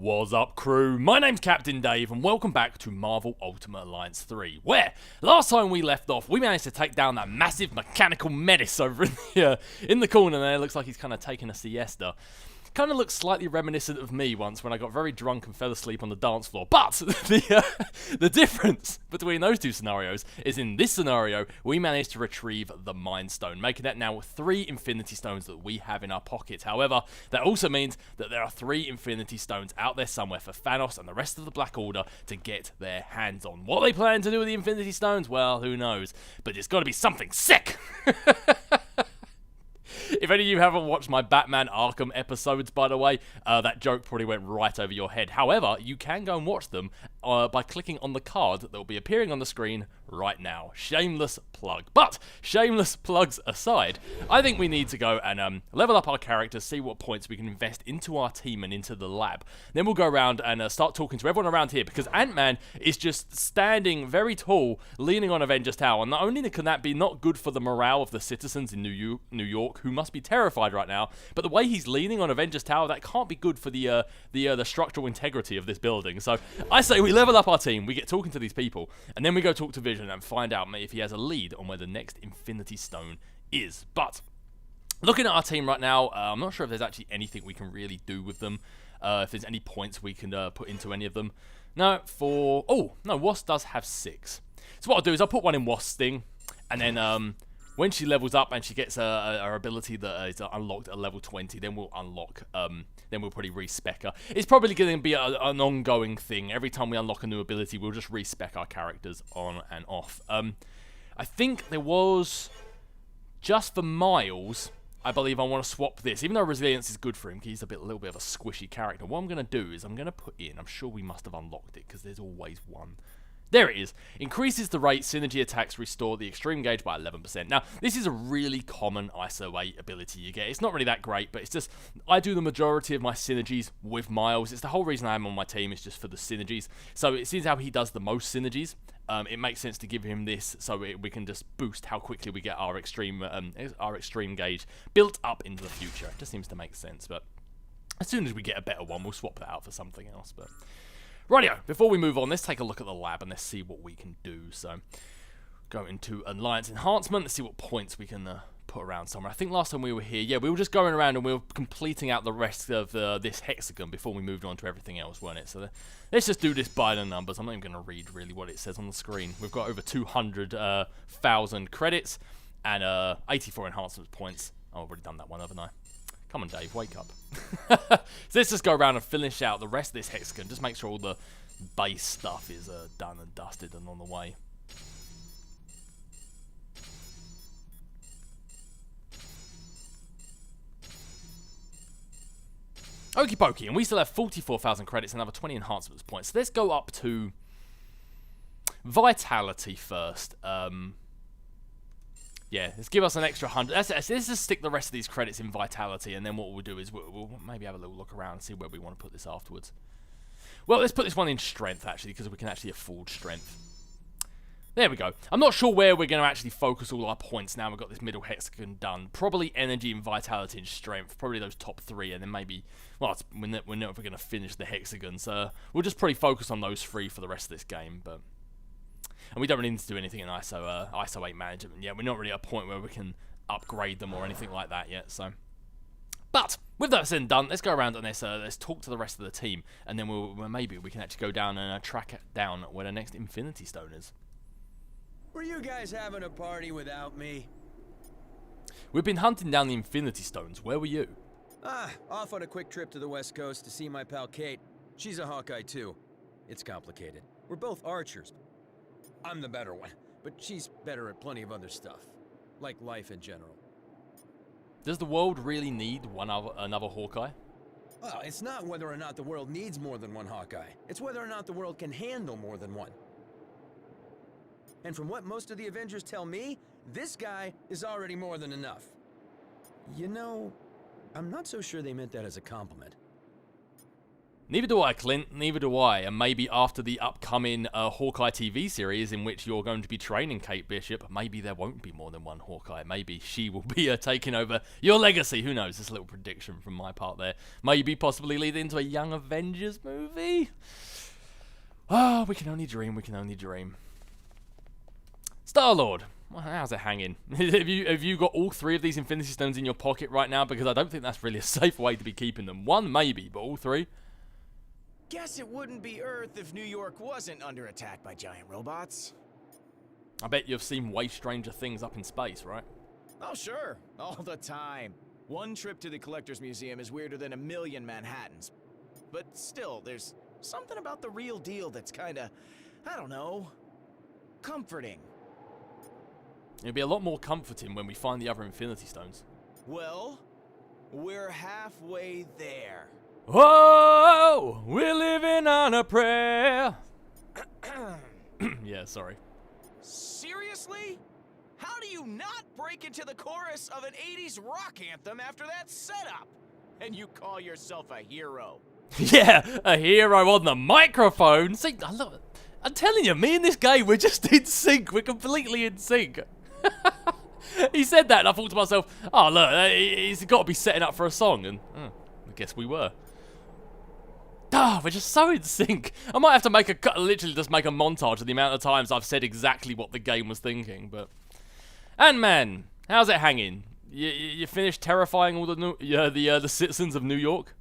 What's up, crew? My name's Captain Dave, and welcome back to Marvel Ultimate Alliance 3, where, last time we left off, we managed to take down that massive mechanical menace over in the corner there. It looks like he's kind of taking a siesta. Kind of looks slightly reminiscent of me once when I got very drunk and fell asleep on the dance floor. But the difference between those two scenarios is in this scenario, we managed to retrieve the Mind Stone, making that now 3 Infinity Stones that we have in our pockets. However, that also means that there are 3 Infinity Stones out there somewhere for Thanos and the rest of the Black Order to get their hands on. What they plan to do with the Infinity Stones? Well, who knows? But it's got to be something sick! If any of you haven't watched my Batman Arkham episodes, by the way, that joke probably went right over your head. However, you can go and watch them by clicking on the card that will be appearing on the screen right now. Shameless plug. But, shameless plugs aside, I think we need to go and level up our characters, see what points we can invest into our team and into the lab. Then we'll go around and start talking to everyone around here, because Ant-Man is just standing very tall, leaning on Avengers Tower. And not only can that be not good for the morale of the citizens in New York, who must be terrified right now, but the way he's leaning on Avengers Tower, that can't be good for the structural integrity of this building. So I say we level up our team, we get talking to these people, and then we go talk to Vision and find out if he has a lead on where the next Infinity Stone is. But looking at our team right now, I'm not sure if there's actually anything we can really do with them, if there's any points we can put into any of them. No, Wasp does have 6. So what I'll do is I'll put one in Wasp Sting, and then when she levels up and she gets her ability that is unlocked at level 20, then we'll unlock, then we'll probably respec her. It's probably going to be an ongoing thing. Every time we unlock a new ability, we'll just respec our characters on and off. I think there was, just for Miles, I believe I want to swap this. Even though resilience is good for him, he's a little bit of a squishy character. What I'm going to do is I'm going to put in, I'm sure we must have unlocked it, because there's always one. There it is. Increases the rate synergy attacks restore the extreme gauge by 11%. Now, this is a really common ISO 8 ability you get. It's not really that great, but it's just, I do the majority of my synergies with Miles. It's the whole reason I'm on my team, is just for the synergies. So it seems how he does the most synergies. It makes sense to give him this, so we can just boost how quickly we get our extreme gauge built up into the future. It just seems to make sense, but as soon as we get a better one, we'll swap that out for something else, but rightio, before we move on, let's take a look at the lab and let's see what we can do. So, go into Alliance Enhancement, let's see what points we can put around somewhere. I think last time we were here, yeah, we were just going around and we were completing out the rest of this hexagon before we moved on to everything else, weren't it? So, let's just do this by the numbers. I'm not even going to read really what it says on the screen. We've got over 200,000 credits and 84 enhancement points. Oh, I've already done that one, haven't I? Come on, Dave, wake up. So let's just go around and finish out the rest of this hexagon. Just make sure all the base stuff is done and dusted and on the way. Okie dokie, and we still have 44,000 credits and another 20 enhancements points. So let's go up to Vitality first. Yeah, let's give us an extra 100. Let's just stick the rest of these credits in Vitality, and then what we'll do is we'll maybe have a little look around and see where we want to put this afterwards. Well, let's put this one in Strength, actually, because we can actually afford Strength. There we go. I'm not sure where we're going to actually focus all our points now we've got this middle hexagon done. Probably Energy and Vitality and Strength. Probably those top 3, and then maybe, well, we're not going to finish the hexagon, so we'll just probably focus on those 3 for the rest of this game, but... And we don't really need to do anything in ISO 8 management yet. We're not really at a point where we can upgrade them or anything like that yet. So, but with that said and done, let's go around and let's talk to the rest of the team, and then maybe we can actually go down and track down where the next Infinity Stone is. Were you guys having a party without me? We've been hunting down the Infinity Stones. Where were you? Off on a quick trip to the West Coast to see my pal Kate. She's a Hawkeye too. It's complicated. We're both archers. I'm the better one, but she's better at plenty of other stuff, like life in general. Does the world really need another Hawkeye? Well, it's not whether or not the world needs more than one Hawkeye. It's whether or not the world can handle more than one. And from what most of the Avengers tell me, this guy is already more than enough. You know, I'm not so sure they meant that as a compliment. Neither do I, Clint. Neither do I. And maybe after the upcoming Hawkeye TV series in which you're going to be training Kate Bishop, maybe there won't be more than one Hawkeye. Maybe she will be taking over your legacy. Who knows? Just a little prediction from my part there. Maybe possibly lead into a Young Avengers movie. Oh, we can only dream. We can only dream. Star-Lord. Well, how's it hanging? have you got all 3 of these Infinity Stones in your pocket right now? Because I don't think that's really a safe way to be keeping them. 1 maybe, but all 3? Guess it wouldn't be Earth if New York wasn't under attack by giant robots. I bet you've seen way stranger things up in space, right? Oh sure, all the time. One trip to the Collector's Museum is weirder than a million Manhattans. But still, there's something about the real deal that's kinda, I don't know, comforting. It'll be a lot more comforting when we find the other Infinity Stones. Well, we're halfway there. Whoa! We're living on a prayer. Yeah, sorry. Seriously? How do you not break into the chorus of an 80s rock anthem after that setup? And you call yourself a hero? Yeah, a hero on the microphone. See, I love it. I'm telling you, me and this guy, we're just in sync. We're completely in sync. He said that, and I thought to myself, oh, look, he's got to be setting up for a song. And I guess we were. We're just so in sync. I might have to literally just make a montage of the amount of times I've said exactly what the game was thinking. But Ant-Man, how's it hanging? You finished terrifying all the citizens of New York?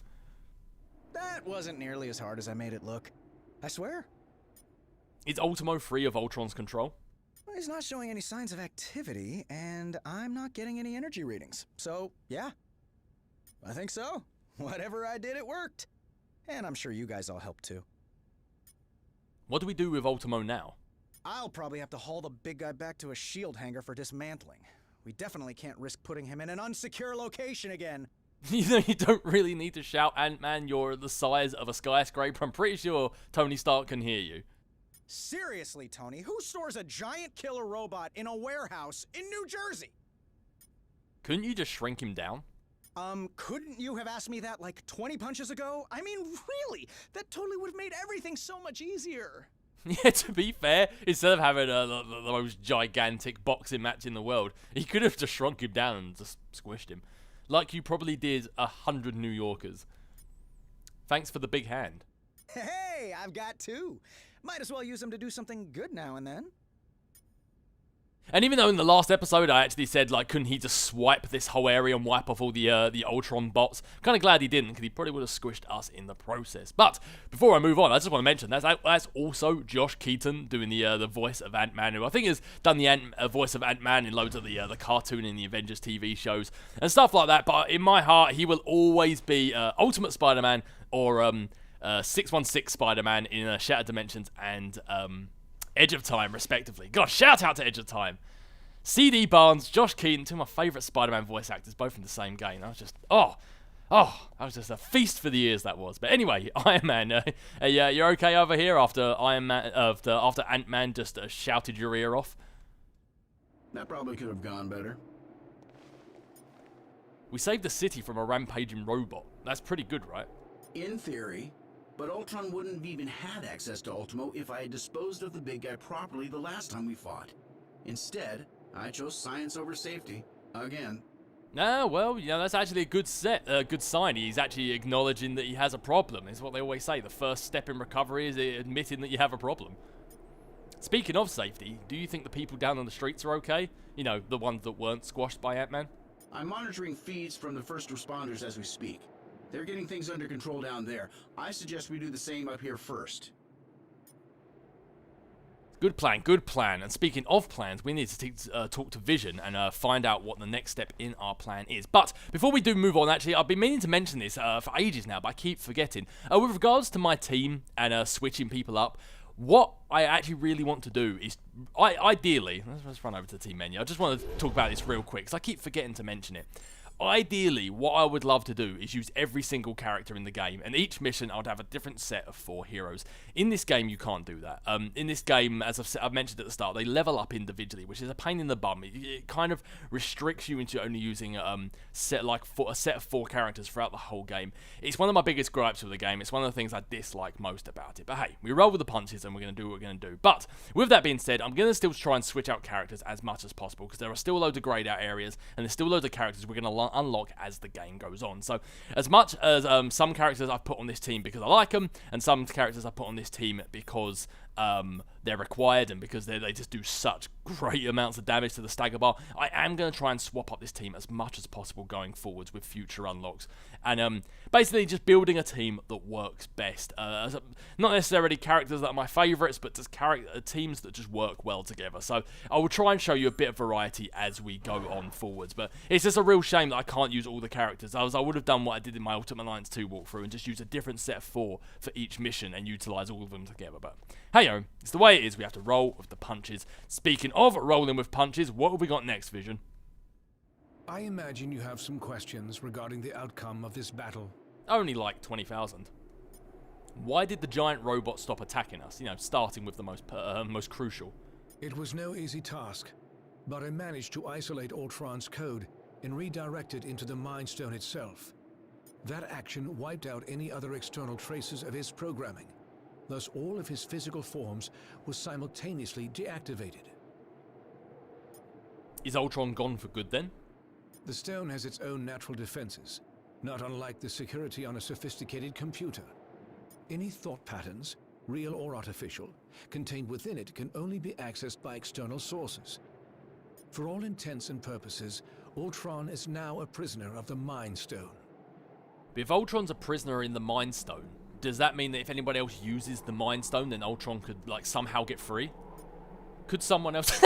That wasn't nearly as hard as I made it look. I swear. Is Ultimo free of Ultron's control? Well, he's not showing any signs of activity, and I'm not getting any energy readings. So, yeah. I think so. Whatever I did, it worked. And I'm sure you guys all helped too. What do we do with Ultimo now? I'll probably have to haul the big guy back to a shield hangar for dismantling. We definitely can't risk putting him in an unsecure location again. You know, you don't really need to shout, Ant-Man, you're the size of a skyscraper. I'm pretty sure Tony Stark can hear you. Seriously, Tony, who stores a giant killer robot in a warehouse in New Jersey? Couldn't you just shrink him down? Couldn't you have asked me that like 20 punches ago? I mean, really? That totally would have made everything so much easier. Yeah, to be fair, instead of having the most gigantic boxing match in the world, he could have just shrunk him down and just squished him. Like you probably did 100 New Yorkers. Thanks for the big hand. Hey, I've got 2. Might as well use them to do something good now and then. And even though in the last episode I actually said, like, couldn't he just swipe this whole area and wipe off all the Ultron bots? Kind of glad he didn't, because he probably would have squished us in the process. But before I move on, I just want to mention that's also Josh Keaton doing the voice of Ant-Man, who I think has done the voice of Ant-Man in loads of the cartoon and the Avengers TV shows and stuff like that. But in my heart, he will always be Ultimate Spider-Man or 616 Spider-Man in Shattered Dimensions and Edge of Time, respectively. Gosh, shout out to Edge of Time. C.D. Barnes, Josh Keaton, 2 of my favourite Spider-Man voice actors, both in the same game. I was just, that was just a feast for the ears, that was. But anyway, Iron Man, you're okay over here after after Ant-Man just shouted your ear off? That probably could have gone better. We saved the city from a rampaging robot. That's pretty good, right? In theory. But Ultron wouldn't have even had access to Ultimo if I had disposed of the big guy properly the last time we fought. Instead, I chose science over safety. Again. Well, that's actually a good sign. He's actually acknowledging that he has a problem. It's what they always say. The first step in recovery is admitting that you have a problem. Speaking of safety, do you think the people down on the streets are okay? You know, the ones that weren't squashed by Ant-Man? I'm monitoring feeds from the first responders as we speak. They're getting things under control down there. I suggest we do the same up here first. Good plan, good plan. And speaking of plans, we need to talk to Vision and find out what the next step in our plan is. But before we do move on, actually, I've been meaning to mention this for ages now, but I keep forgetting. With regards to my team and switching people up, what I actually really want to do is, ideally, let's run over to the team menu. I just want to talk about this real quick, because I keep forgetting to mention it. Ideally, what I would love to do is use every single character in the game, and each mission I would have a different set of 4 heroes. In this game, you can't do that. In this game, as I've mentioned at the start, they level up individually, which is a pain in the bum. It kind of restricts you into only using a set of 4 characters throughout the whole game. It's one of my biggest gripes with the game. It's one of the things I dislike most about it. But hey, we roll with the punches, and we're going to do what we're going to do. But with that being said, I'm going to still try and switch out characters as much as possible, because there are still loads of grayed out areas, and there's still loads of characters we're going to unlock as the game goes on. So as much as some characters I've put on this team because I like them, and some characters I put on this team because they're required and because they just do such great amounts of damage to the stagger bar, I am going to try and swap up this team as much as possible going forwards with future unlocks, and basically just building a team that works best. Not necessarily characters that are my favourites, but just teams that just work well together. So I will try and show you a bit of variety as we go on forwards, but it's just a real shame that I can't use all the characters. I would have done what I did in my Ultimate Alliance 2 walkthrough and just use a different set of 4 for each mission and utilise all of them together, but hey-o, it's the way it is. We have to roll with the punches. Speaking of rolling with punches, what have we got next, Vision? I imagine you have some questions regarding the outcome of this battle. Only like 20,000. Why did the giant robot stop attacking us? You know, starting with the most crucial. It was no easy task, but I managed to isolate Ultron's code and redirect it into the Mind Stone itself. That action wiped out any other external traces of his programming. Thus, all of his physical forms were simultaneously deactivated. Is Ultron gone for good then? The stone has its own natural defenses, not unlike the security on a sophisticated computer. Any thought patterns, real or artificial, contained within it can only be accessed by external sources. For all intents and purposes, Ultron is now a prisoner of the Mind Stone. But if Ultron's a prisoner in the Mind Stone, does that mean that if anybody else uses the Mind Stone, then Ultron could, like, somehow get free? Could someone else...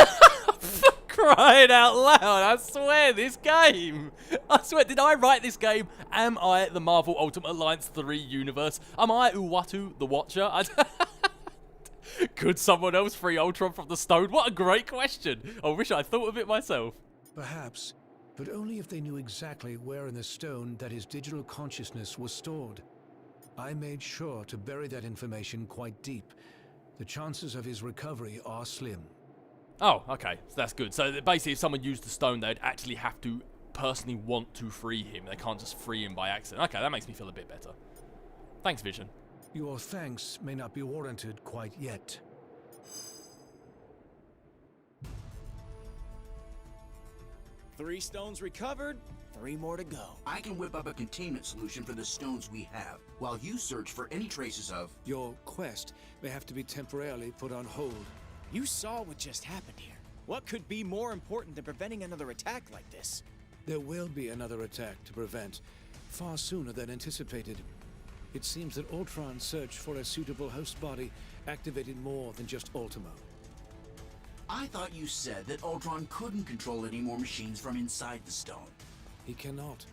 Crying out loud, I swear, this game! I swear, did I write this game? Am I the Marvel Ultimate Alliance 3 universe? Am I Uatu the Watcher? Could someone else free Ultron from the stone? What a great question! I wish I thought of it myself. Perhaps, but only if they knew exactly where in the stone that his digital consciousness was stored. I made sure to bury that information quite deep. The chances of his recovery are slim. Oh, okay. So that's good. So basically, if someone used the stone, they'd actually have to personally want to free him. They can't just free him by accident. Okay, that makes me feel a bit better. Thanks, Vision. Your thanks may not be warranted quite yet. Three stones recovered, 3 more to go. I can whip up a containment solution for the stones we have, while you search for any traces of... Your quest may have to be temporarily put on hold. You saw what just happened here. What could be more important than preventing another attack like this? There will be another attack to prevent, far sooner than anticipated. It seems that Ultron's search for a suitable host body activated more than just Ultimo. I thought you said that Ultron couldn't control any more machines from inside the stone. He cannot.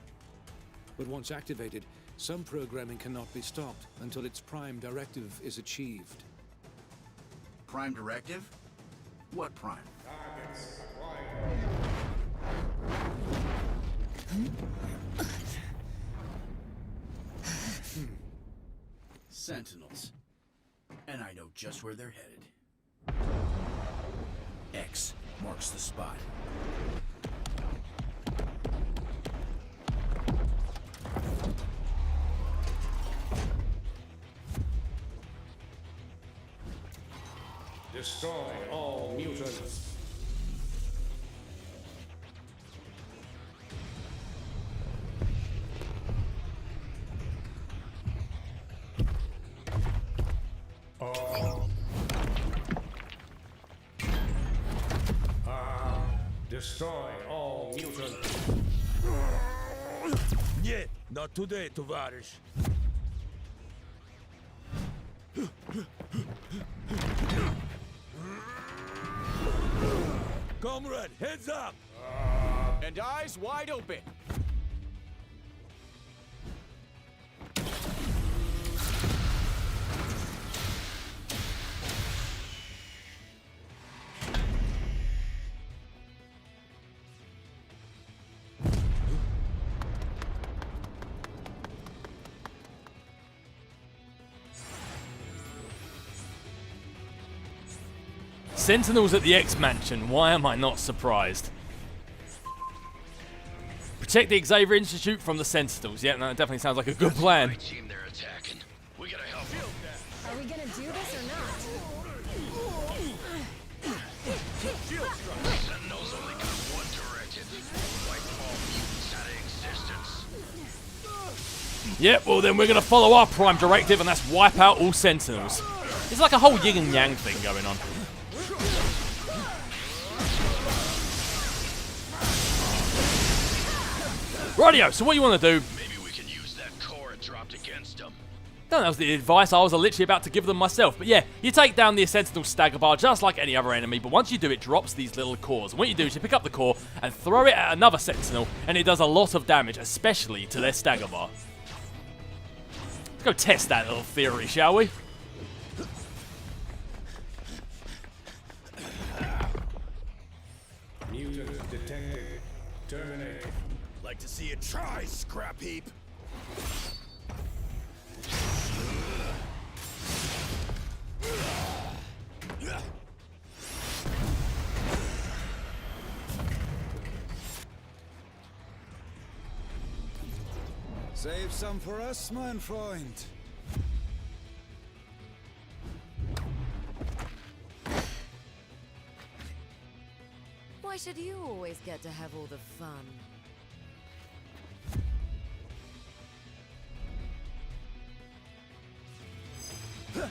But once activated, some programming cannot be stopped until its prime directive is achieved. Prime directive? What prime? Sentinels. And I know just where they're headed. X marks the spot. Destroy all mutants. Destroy all mutants. Нет, not today, товарищ. Comrade, heads up! And eyes wide open. Sentinels at the X-Mansion. Why am I not surprised? Protect the Xavier Institute from the Sentinels. Yeah, no, that definitely sounds like a good plan. Team they're attacking. We gotta help them. Are we gonna do this or not? Sentinels only got one directive. Wipe all mutants out of existence. Yep, well then we're going to follow our prime directive, and that's wipe out all Sentinels. It's like a whole yin and yang thing going on. Rightio, so what you want to do... Maybe we can use that core it dropped against them. That was the advice I was literally about to give them myself. But yeah, you take down the Sentinel stagger bar just like any other enemy, but once you do, it drops these little cores. And what you do is you pick up the core and throw it at another Sentinel, and it does a lot of damage, especially to their stagger bar. Let's go test that little theory, shall we? Mutant detected. Terminate. Like to see you try, scrap heap. Save some for us, mein Freund. Why should you always get to have all the fun? I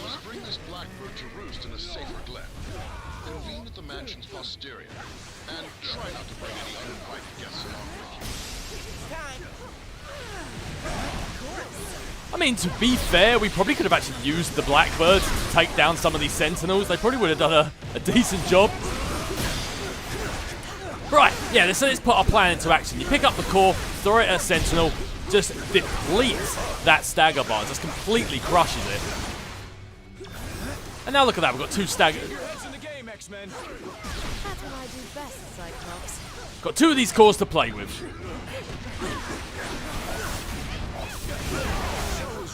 must bring this blackbird to roost in a safer glen. Convene at the mansion's posterior. And try not to bring any uninvited guests along with you. I mean, to be fair, we probably could have actually used the Blackbirds to take down some of these Sentinels. They probably would have done a decent job. Right, yeah, let's put our plan into action. You pick up the core, throw it at a Sentinel, just depletes that stagger bar, just completely crushes it. And now look at that, we've got two stagger... Heads in the game, X-Men. That's what I do best, Cyclops. Got two of these cores to play with.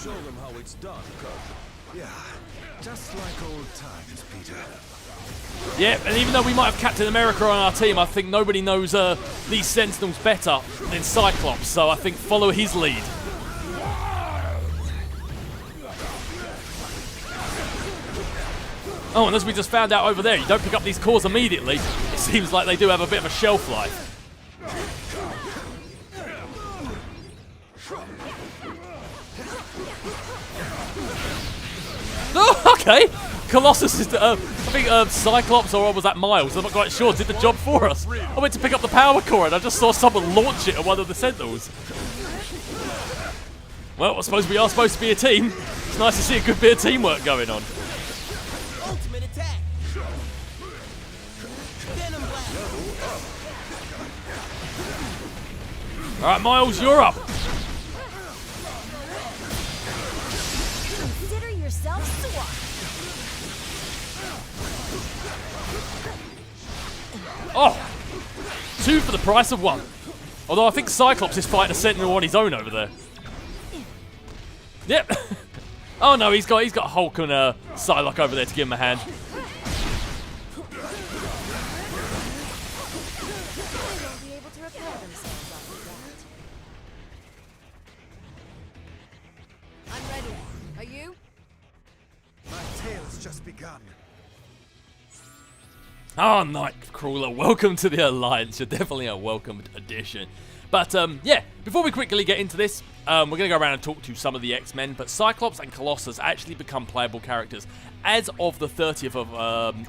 Show them how it's done, Coach. Yeah, just like old times, Peter. Yeah, and even though we might have Captain America on our team, I think nobody knows these Sentinels better than Cyclops, so I think follow his lead. Oh, and as we just found out over there, you don't pick up these cores immediately. It seems like they do have a bit of a shelf life. Oh, okay. Colossus is, I think Cyclops, or was that Miles? I'm not quite sure, did the job for us. I went to pick up the power core and I just saw someone launch it at one of the Sentinels. Well, I suppose we are supposed to be a team. It's nice to see a good bit of teamwork going on. Ultimate attack. Venom blast. Alright, Miles, you're up. Consider yourself swapped. Oh! 2 for the price of 1. Although I think Cyclops is fighting a Sentinel on his own over there. Yep. Oh no, he's got Hulk and Psylocke over there to give him a hand. They won't be able to repair themselves after that. I'm ready. Are you? My tale's just begun. Oh, Nightcrawler, welcome to the Alliance. You're definitely a welcomed addition. But, yeah, before we quickly get into this, we're going to go around and talk to some of the X-Men, but Cyclops and Colossus actually become playable characters. As of the 30th of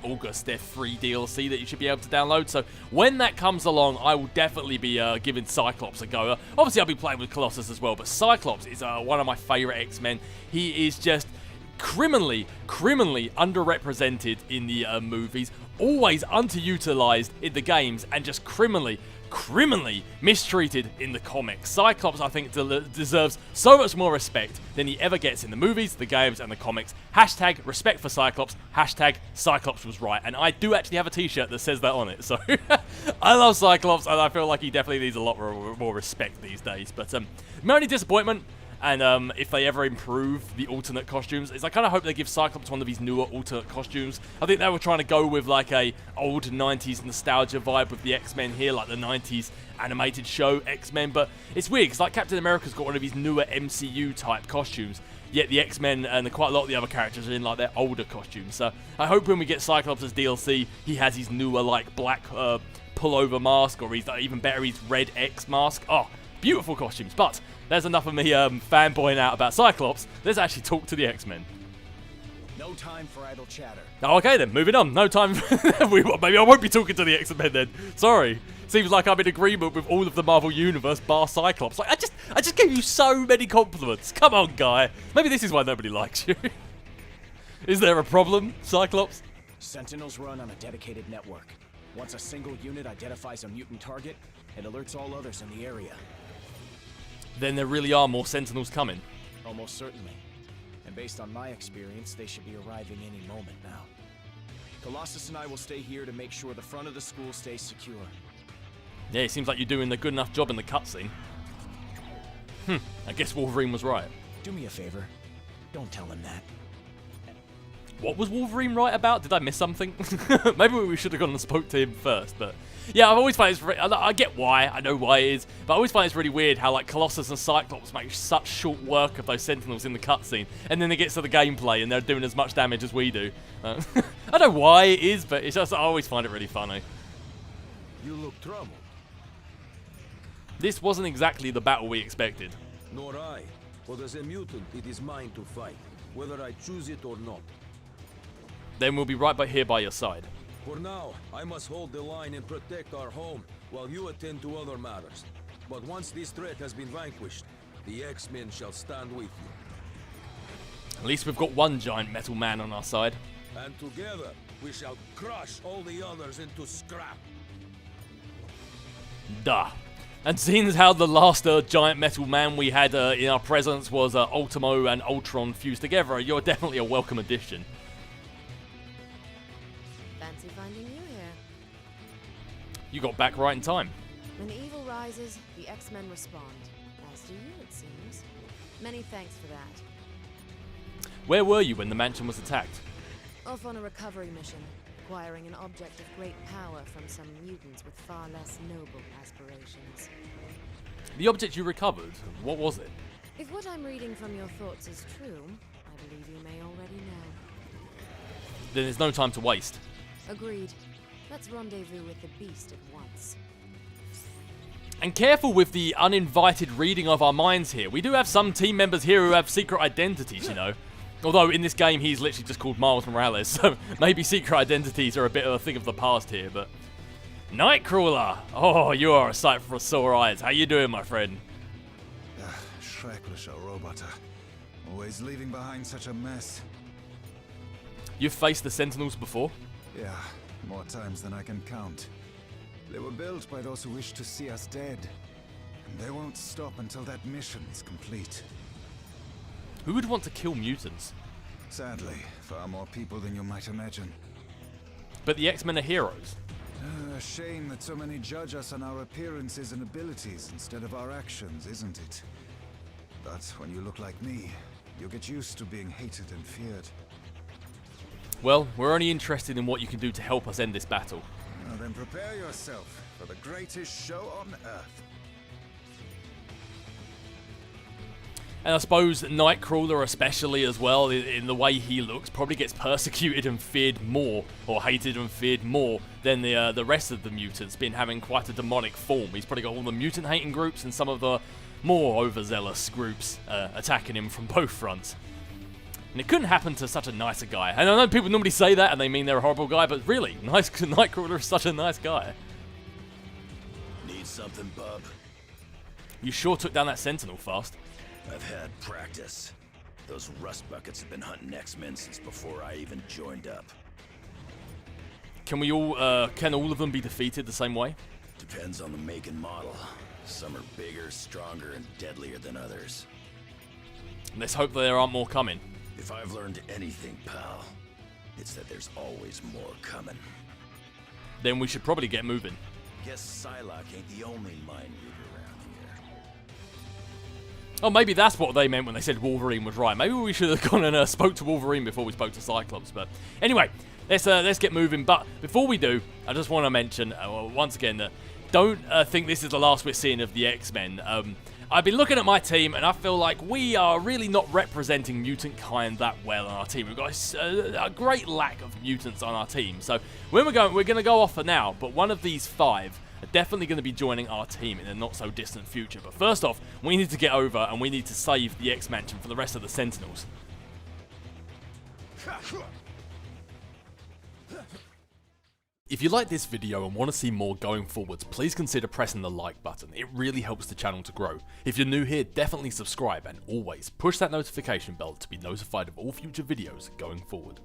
August, they're free DLC that you should be able to download, so when that comes along, I will definitely be giving Cyclops a go. Obviously, I'll be playing with Colossus as well, but Cyclops is one of my favourite X-Men. He is just criminally underrepresented in the movies, always underutilized in the games, and just criminally mistreated in the comics. Cyclops, I think, deserves so much more respect than he ever gets in the movies, the games, and the comics. Hashtag respect for Cyclops. Hashtag Cyclops was right. And I do actually have a t-shirt that says that on it. So I love Cyclops, and I feel like he definitely needs a lot more respect these days. But my only disappointment, And if they ever improve the alternate costumes, is I kind of hope they give Cyclops one of these newer alternate costumes. I think they were trying to go with like a old 90s nostalgia vibe with the X-Men here, like the 90s animated show X-Men. But it's weird because like Captain America's got one of these newer MCU type costumes, yet the X-Men and quite a lot of the other characters are in like their older costumes. So I hope when we get Cyclops as DLC, he has his newer like black pullover mask, or he's even better, his red X mask. Oh, beautiful costumes. But there's enough of me fanboying out about Cyclops. Let's actually talk to the X-Men. No time for idle chatter. Oh, okay then, moving on. No time. Maybe I won't be talking to the X-Men then. Sorry. Seems like I'm in agreement with all of the Marvel Universe bar Cyclops. Like, I just gave you so many compliments. Come on, guy. Maybe this is why nobody likes you. Is there a problem, Cyclops? Sentinels run on a dedicated network. Once a single unit identifies a mutant target, it alerts all others in the area. Then there really are more Sentinels coming. Almost certainly. And based on my experience, they should be arriving any moment now. Colossus and I will stay here to make sure the front of the school stays secure. Yeah, it seems like you're doing a good enough job in the cutscene. I guess Wolverine was right. Do me a favor. Don't tell him that. What was Wolverine right about? Did I miss something? Maybe we should have gone and spoke to him first, but... Yeah, I've always found it's... I get why, I know why it is, but I always find it's really weird how, like, Colossus and Cyclops make such short work of those Sentinels in the cutscene, and then it gets to the gameplay and they're doing as much damage as we do. I don't know why it is, but it's just... I always find it really funny. You look troubled. This wasn't exactly the battle we expected. Nor I. But as a mutant, it is mine to fight, whether I choose it or not. Then we'll be right back here by your side. For now, I must hold the line and protect our home, while you attend to other matters. But once this threat has been vanquished, the X-Men shall stand with you. At least we've got one giant metal man on our side. And together, we shall crush all the others into scrap. Duh. And seeing as how the last giant metal man we had in our presence was Ultimo and Ultron fused together, you're definitely a welcome addition. Fancy finding you here. You got back right in time. When evil rises, the X-Men respond. As do you, it seems. Many thanks for that. Where were you when the mansion was attacked? Off on a recovery mission, acquiring an object of great power from some mutants with far less noble aspirations. The object you recovered, what was it? If what I'm reading from your thoughts is true, I believe you may already know. Then there's no time to waste. Agreed. Let's rendezvous with the beast at once. And careful with the uninvited reading of our minds here. We do have some team members here who have secret identities, you know. Although in this game he's literally just called Miles Morales, so maybe secret identities are a bit of a thing of the past here, but... Nightcrawler! Oh, you are a sight for sore eyes. How you doing, my friend? Schrecklicher Roboter. Always leaving behind such a mess. You've faced the Sentinels before? Yeah, more times than I can count. They were built by those who wish to see us dead. And they won't stop until that mission is complete. Who would want to kill mutants? Sadly, far more people than you might imagine. But the X-Men are heroes. A shame that so many judge us on our appearances and abilities instead of our actions, isn't it? But when you look like me, you'll get used to being hated and feared. Well, we're only interested in what you can do to help us end this battle. Well, then prepare yourself for the greatest show on Earth. And I suppose Nightcrawler especially as well, in the way he looks, probably gets persecuted and feared more, or hated and feared more, than the rest of the mutants, been having quite a demonic form. He's probably got all the mutant-hating groups and some of the more overzealous groups attacking him from both fronts. And it couldn't happen to such a nicer guy. And I know people normally say that and they mean they're a horrible guy, but really, Nightcrawler is such a nice guy. Need something, bub? You sure took down that Sentinel fast. I've had practice. Those rust buckets have been hunting X-Men since before I even joined up. Can all of them be defeated the same way? Depends on the make and model. Some are bigger, stronger, and deadlier than others. Let's hope that there aren't more coming. If I've learned anything, pal, it's that there's always more coming. Then we should probably get moving. Guess Psylocke ain't the only mind reader around here. Oh, maybe that's what they meant when they said Wolverine was right. Maybe we should have gone and spoke to Wolverine before we spoke to Cyclops. But anyway, let's get moving. But before we do, I just want to mention once again that don't think this is the last we're seeing of the X-Men. I've been looking at my team, and I feel like we are really not representing mutant kind that well on our team. We've got a great lack of mutants on our team. So when we're going to go off for now, but one of these 5 are definitely going to be joining our team in a not-so-distant future. But first off, we need to get over, and we need to save the X-Mansion for the rest of the Sentinels. If you like this video and want to see more going forwards, please consider pressing the like button. It really helps the channel to grow. If you're new here, definitely subscribe, and always push that notification bell to be notified of all future videos going forward.